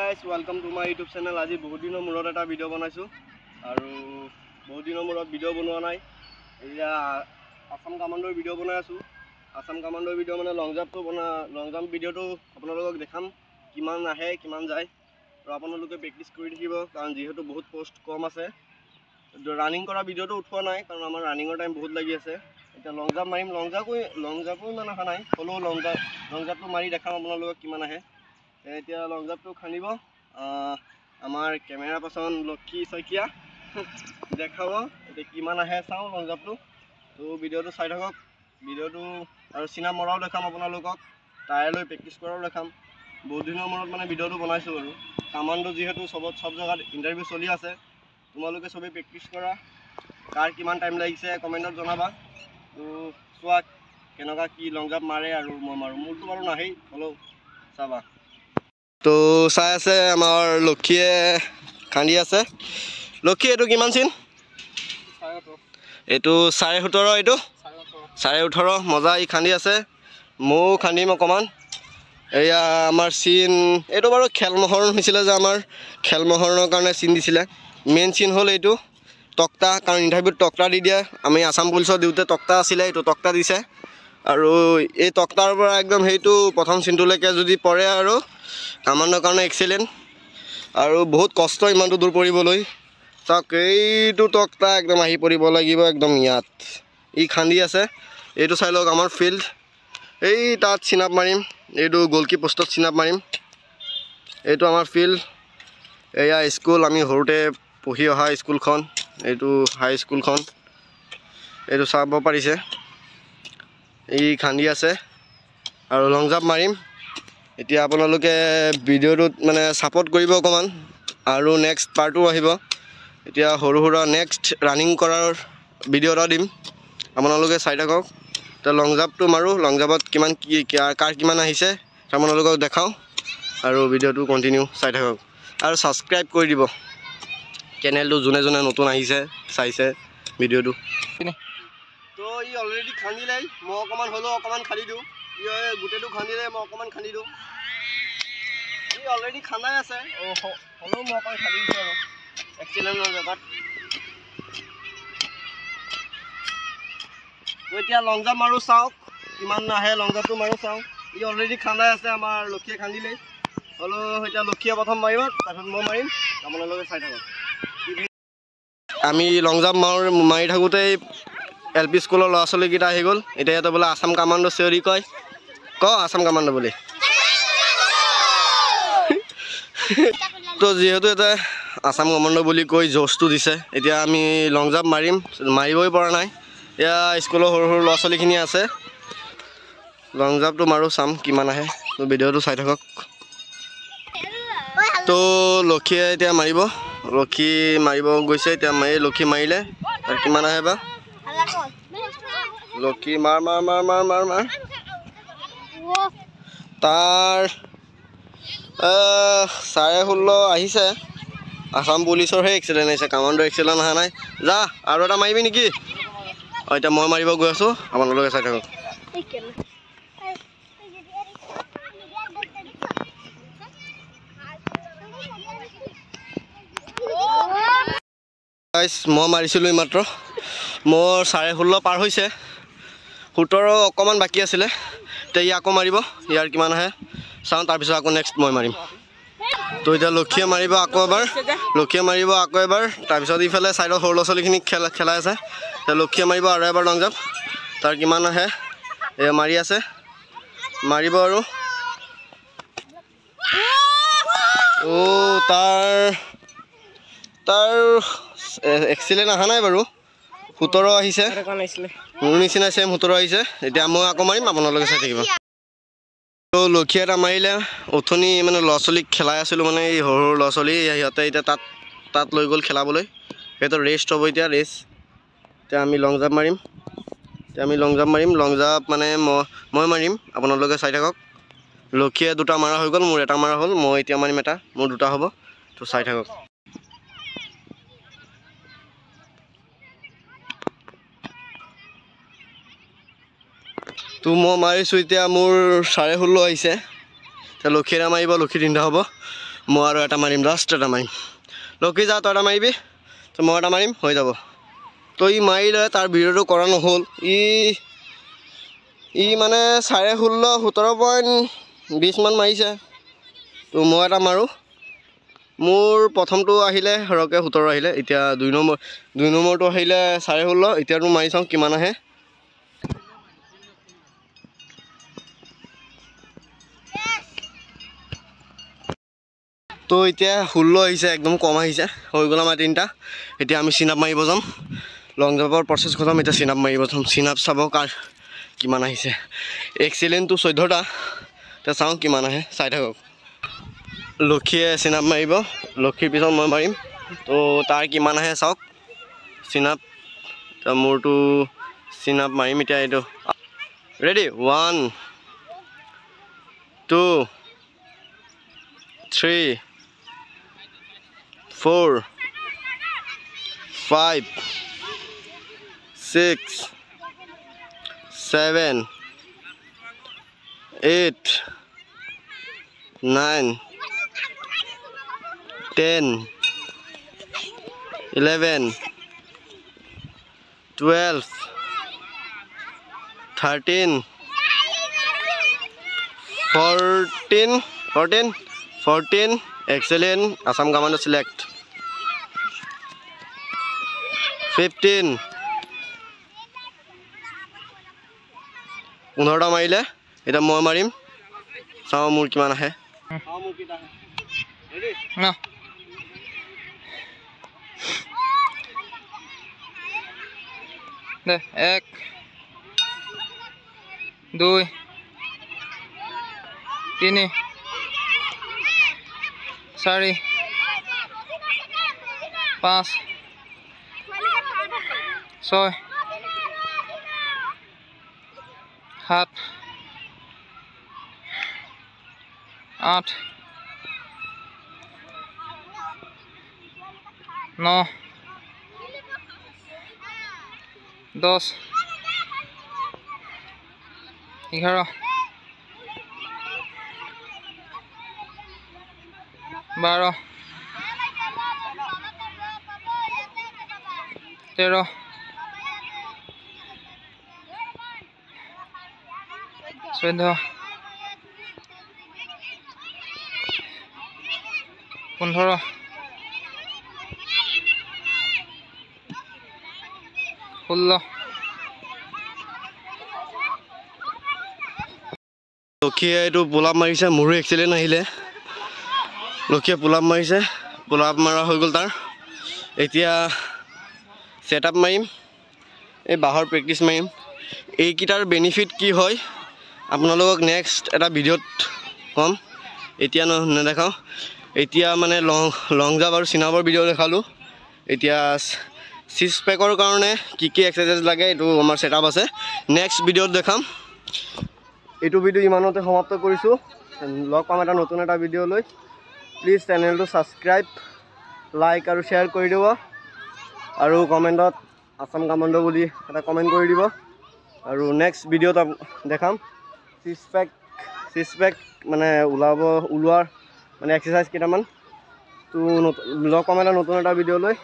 guys, welcome to my YouTube channel. আজি বহুত দিনৰ মূৰত এটা ভিডিও বনাইছো আৰু বহুত দিনৰ মূৰত ভিডিও বনোৱা নাই। এয়া আসাম কামাণ্ডৰ ভিডিও বনাই আছো। আসাম কামাণ্ডৰ ভিডিও মানে লং জাম্প ভিডিওটো আপোনালোকক দেখাম কিমান আহে কিমান যায় আৰু আপোনালোকে প্ৰেক্টিছ কৰি থাকিব কাৰণ যেহেতু বহুত পোষ্ট কম আছে। ৰানিং কৰা ভিডিওটো উঠোৱা নাই কাৰণ আমাৰ ৰানিংৰ টাইম বহুত লাগি আছে। এটা লং জাম্প মাৰিম, লং জাম্পো ইমান অহা নাই, হ'লেও লং জাম্পটো মাৰি দেখাম আপোনালোকক কিমান আহে। এতিয়া লং জাম্পটো খান্দিব আমাৰ কেমেৰা পাৰ্চন লক্ষী শইকীয়া দেখাব এতিয়া কিমান আহে চাওঁ লং জাম্পটো। তো ভিডিওটো চাই থাকক, ভিডিওটো আৰু চিনা মৰাও দেখাম আপোনালোকক, টায়াৰ লৈ প্ৰেক্টিছ কৰাও দেখাম। বহুত দিনৰ মূৰত মানে ভিডিওটো বনাইছোঁ আৰু কামাণ্ডো যিহেতু সব জেগাত ইণ্টাৰভিউ চলি আছে, তোমালোকে সবেই প্ৰেক্টিছ কৰা। কাৰ কিমান টাইম লাগিছে কমেণ্টত জনাবা। তো চোৱা কেনেকুৱা কি লং জাম্প মাৰে আৰু মই মাৰোঁ, মোৰতো বাৰু নাহেই, হ'লেও চাবা। তো চাই আছে আমাৰ লক্ষীয়ে খান্দি আছে। লক্ষী এইটো কিমান চিন? এইটো 17.5, এইটো 18.5। মজা ই খান্দি আছে, ময়ো খান্দিম অকণমান। এয়া আমাৰ চিন, এইটো বাৰু খেলমোহৰ হৈছিলে যে আমাৰ খেলমোহৰৰ কাৰণে চিন দিছিলে। মেইন চিন হ'ল এইটো তক্তা, কাৰণ ইণ্টাৰভিউত তক্তা দি দিয়ে। আমি আসাম পুলিচৰ দিওঁতে তক্তা আছিলে, এইটো তক্তা দিছে। আৰু এই তক্তাৰ পৰা একদম সেইটো প্ৰথম চিনটোলৈকে যদি পৰে আৰু কামাণ্ডৰ কাৰণে এক্সেলেণ্ট আৰু বহুত কষ্ট ইমানটো দূৰ পৰিবলৈ। চাওক এইটো তক্তা একদম আহি পৰিব লাগিব একদম ইয়াত। ই খান্দি আছে, এইটো চাই লওক আমাৰ ফিল্ড। এই তাত চিনাপ মাৰিম, এইটো গ'লকি পোষ্টত চিনাপ মাৰিম। এইটো আমাৰ ফিল্ড, এয়া স্কুল, আমি সৰুতে পঢ়ি অহা স্কুলখন, এইটো হাই স্কুলখন। এইটো চাব পাৰিছে, ই খান্দি আছে আৰু লং জাম্প মাৰিম। এতিয়া আপোনালোকে ভিডিঅ'টোত মানে ছাপোৰ্ট কৰিব অকণমান, আৰু নেক্সট পাৰ্টো আহিব। এতিয়া সৰু সুৰা নেক্সট ৰানিং কৰাৰ ভিডিঅ' এটা দিম, আপোনালোকে চাই থাকক। এতিয়া লং জাম্পটো মাৰোঁ, লং জাম্পত কিমান কি কাৰ কিমান আহিছে আপোনালোকক দেখাওঁ, আৰু ভিডিঅ'টো কণ্টিনিউ চাই থাকক আৰু ছাবস্ক্ৰাইব কৰি দিব চেনেলটো যোনে যোনে নতুন আহিছে চাইছে ভিডিঅ'টো। তো ই অলৰেডি খান্দিলে, মই অকণমান হ'লেও অকণমান খান্দি দিওঁ। ই গোটেইটো খান্দিলে, মই অকণমান খান্দি দিওঁ। ই অলৰেডি খান্দাই আছে, হ'লেও মই অকণমান খান্দি দিছোঁ আৰু এক্সিলেণ্টৰ জেগাত। তো এতিয়া লং জাম্প মাৰোঁ, চাওক কিমান আহে লং জাম্পটো মাৰোঁ চাওঁ। ই অলৰেডি খান্দাই আছে, আমাৰ লক্ষীয়ে খান্দিলেই, হ'লেও এতিয়া লক্ষীয়ে প্ৰথম মাৰিব, তাৰপিছত মই মাৰিম, আপোনালোকে চাই থাকক। আমি লং জাম্প মাৰি থাকোঁতেই LP স্কুলৰ ল'ৰা ছোৱালীকেইটা আহি গ'ল। এতিয়া ইয়াতে বোলে আসাম কামাণ্ডো চিঞৰি কয়, আসাম কামাণ্ডো বুলি। তো যিহেতু এটা আসাম কামাণ্ডো বুলি কৈ জ'চটো দিছে, এতিয়া আমি লং জাম্প মাৰিবই পৰা নাই। এয়া স্কুলৰ সৰু সৰু ল'ৰা ছোৱালীখিনি আছে, লং জাম্পটো মাৰোঁ, চাম কিমান আহে। তো ভিডিঅ'টো চাই থাকক। তো লক্ষীয়ে এতিয়া মাৰিব, লক্ষী মাৰিব গৈছে। এতিয়া লক্ষী মাৰিলে, তাৰ কিমান আহে বা। লক্ষী মাৰ মাৰ মাৰ মাৰ মাৰ মাৰ তাৰ 16.5 আহিছে। আসাম পুলিচৰহে এক্সিলেণ্ট আহিছে, কামাণ্ডৰ এক্সিলেণ্ট অহা নাই। যা আৰু এটা মাৰিবি নেকি? এতিয়া মই মাৰিব গৈ আছোঁ, আপোনালোকে চাই থাকক। মই মাৰিছিলোঁ এইমাত্ৰ, মোৰ 16.5 পাৰ হৈছে, 17 অকণমান বাকী আছিলে। এতিয়া ই আকৌ মাৰিব, ইয়াৰ কিমান আহে চাওঁ, তাৰপিছত আকৌ নেক্সট মই মাৰিম। তো এতিয়া লক্ষীয়ে মাৰিব আকৌ এবাৰ, তাৰপিছত ইফালে ছাইডৰ সৰু ল'ৰা ছোৱালীখিনিক খেলাই আছে। এতিয়া লক্ষীয়ে মাৰিব আৰু এবাৰ লং জাম্প, তাৰ কিমান আহে এয়া মাৰি আছে, মাৰিব আৰু তাৰ এক্সিলেণ্ট অহা নাই বাৰু, 17 আহিছে, মোৰ নিচিনা ছেম 17 আহিছে। এতিয়া মই আকৌ মাৰিম, আপোনালোকে চাই থাকিব। তো লক্ষী এটা মাৰিলে, অথনি মানে ল'ৰা ছোৱালীক খেলাই আছিলোঁ, মানে এই সৰু সৰু ল'ৰা ছোৱালী, সিহঁতে এতিয়া তাত লৈ গ'ল খেলাবলৈ। সিহঁতৰ ৰেষ্ট হ'ব এতিয়া, ৰেষ্ট। এতিয়া আমি লং জাম্প মাৰিম, লং জাম্প মানে মই মাৰিম, আপোনালোকে চাই থাকক। লক্ষীয়ে 2টা মাৰা হৈ গ'ল, মোৰ 1টা মাৰা হ'ল, মই এতিয়া মাৰিম 1টা, মোৰ 2টা হ'ব। তো চাই থাকক। তো মই মাৰিছোঁ, এতিয়া মোৰ 16.5 আহিছে। এতিয়া লক্ষী এটা মাৰিব, লক্ষী 3টা হ'ব। মই আৰু এটা মাৰিম, লাষ্ট এটা মাৰিম। লক্ষী যা তই এটা মাৰিবি, তো মই এটা মাৰিম, হৈ যাব। তো ই মাৰিলে, তাৰ ভিডিঅ'টো কৰা নহ'ল। ই মানে 16.5 17.20 মান মাৰিছে। তো মই এটা মাৰোঁ। মোৰ প্ৰথমটো আহিলে সৰহকৈ 17 আহিলে, এতিয়া 2 নম্বৰটো আহিলে 16.5। এতিয়াতো মাৰি চাওঁ কিমান আহে। তো এতিয়া 16 আহিছে, একদম কম আহিছে। হৈ গ'ল আমাৰ 3টা। এতিয়া আমি চিন আপ মাৰিব যাম। লং জাম্পৰ প্ৰচেছ খতম, এতিয়া চিন আপ মাৰিব যাম। চিন আপ চাব কাৰ কিমান আহিছে। এক্সিলেণ্টটো 14টা। এতিয়া চাওঁ কিমান আহে, চাই থাকক। লক্ষীয়ে চিন আপ মাৰিব, লক্ষীৰ পিছত মই মাৰিম। তো তাৰ কিমান আহে চাওক চিন আপ। মোৰতো চিন আপ মাৰিম এতিয়া। এইটো ready 1 2 3 4 5 6 7 8 9 10 11 12 13 14 excellent Assam Commando select 15 15টা মাৰিলে এটা মই মাৰিম চাও মোৰ কিমান আহে চাও মোৰ কিটা আহে ৰেডি না 1 2 3 4 5 6 7 8 9 10 11 12 13 14 15 16 লক্ষীয়ে এইটো পোলাপ মাৰিছে মোৰো এক্সিলেণ্ট আহিলে লক্ষীয়ে পোলাপ মাৰিছে পোলাপ মাৰা হৈ গ'ল তাৰ এতিয়া সেটআপ মাৰিম এই বাহৰ প্ৰেক্টিছ মাৰিম এইকিটাৰ বেনিফিট কি হয় আপোনালোকক নেক্সট এটা ভিডিঅ'ত কম এতিয়া নেদেখাওঁ এতিয়া মানে লং জাম্প আৰু চিনাপৰ ভিডিঅ' দেখালোঁ এতিয়া সিক্স পেকৰ কাৰণে কি কি এক্সাৰসাইজ লাগে এইটো আমাৰ সেটআপ আছে নেক্সট ভিডিঅ'ত দেখাম এইটো ভিডিঅ' ইমানতে সমাপ্ত কৰিছোঁ লগ পাম এটা নতুন এটা ভিডিঅ' লৈ প্লিজ চেনেলটো সাবস্ক্ৰাইব লাইক আৰু শ্বেয়াৰ কৰি দিব আৰু কমেণ্টত আসাম কামাণ্ডো বুলি এটা কমেণ্ট কৰি দিব আৰু নেক্সট ভিডিঅ'ত দেখাম সিক্স পেক মানে ওলোৱাৰ মানে এক্সাৰসাইজ কেইটামান তো লগ পাম এটা নতুন এটা ভিডিঅ' লৈ